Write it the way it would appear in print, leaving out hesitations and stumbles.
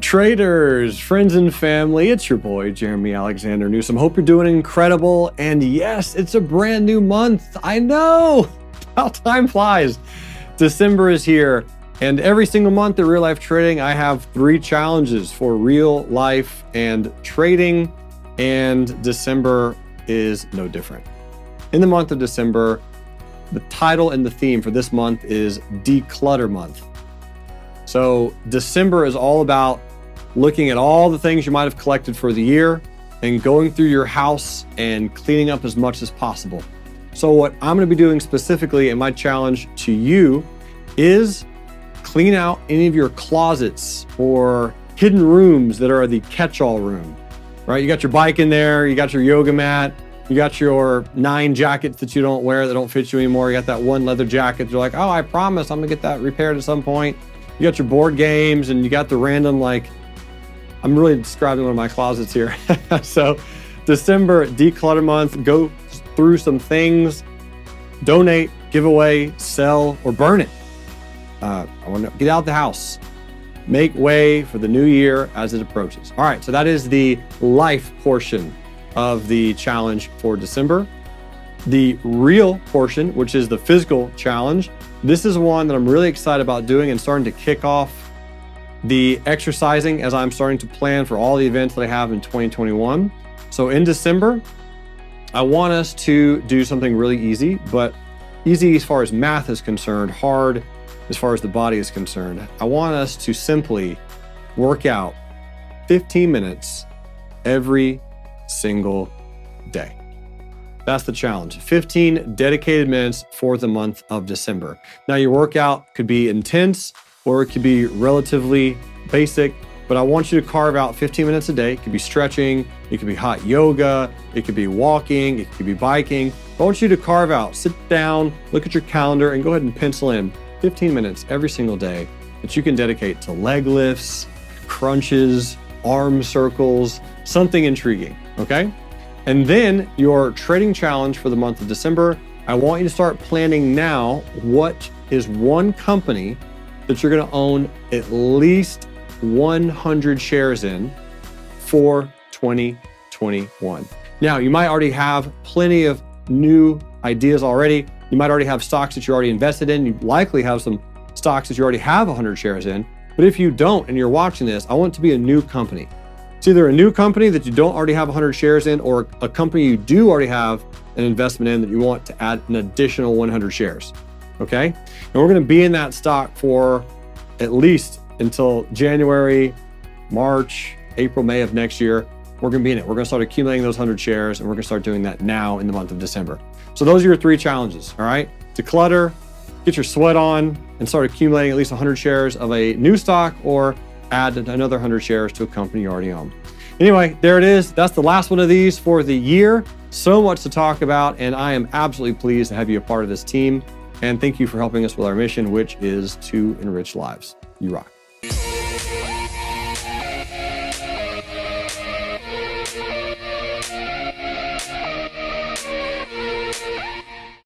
Traders, friends and family, it's your boy, Jeremy Alexander Newsome. Hope you're doing incredible. And yes, it's a brand new month. I know how time flies. December is here. And every single month at Real Life Trading, I have 3 challenges for real life and trading. And December is no different. In the month of December, the title and the theme for this month is Declutter Month. So December is all about looking at all the things you might have collected for the year and going through your house and cleaning up as much as possible. So what I'm going to be doing specifically in my challenge to you is clean out any of your closets or hidden rooms that are the catch-all room, right? You got your bike in there, you got your yoga mat, you got your 9 jackets that you don't wear that don't fit you anymore. You got that one leather jacket. You're like, oh, I promise I'm gonna get that repaired at some point. You got your board games and you got the random, like, I'm really describing one of my closets here. So December Declutter Month, go through some things, donate, give away, sell, or burn it. I want to get out the house, make way for the new year as it approaches. All right, so that is the life portion of the challenge for December. The real portion, which is the physical challenge, this is one that I'm really excited about doing and starting to kick off the exercising as I'm starting to plan for all the events that I have in 2021. So in December, I want us to do something really easy, but easy as far as math is concerned, hard as far as the body is concerned. I want us to simply work out 15 minutes every single day. That's the challenge. 15 dedicated minutes for the month of December. Now, your workout could be intense or it could be relatively basic, but I want you to carve out 15 minutes a day. It could be stretching, it could be hot yoga, it could be walking, it could be biking. I want you to carve out, sit down, look at your calendar, and go ahead and pencil in 15 minutes every single day that you can dedicate to leg lifts, crunches, arm circles, something intriguing, okay? And then your trading challenge for the month of December, I want you to start planning now what is one company that you're gonna own at least 100 shares in for 2021. Now, you might already have plenty of new ideas already. You might already have stocks that you're already invested in. You likely have some stocks that you already have 100 shares in. But if you don't and you're watching this, I want it to be a new company. It's either a new company that you don't already have 100 shares in or a company you do already have an investment in that you want to add an additional 100 shares, okay? And we're gonna be in that stock for at least until January, March, April, May of next year. We're gonna be in it. We're gonna start accumulating those 100 shares and we're gonna start doing that now in the month of December. So those are your 3 challenges, all right? Declutter, get your sweat on, and start accumulating at least 100 shares of a new stock or add another 100 shares to a company you already own. Anyway, there it is. That's the last one of these for the year. So much to talk about, and I am absolutely pleased to have you a part of this team. And thank you for helping us with our mission, which is to enrich lives. You rock.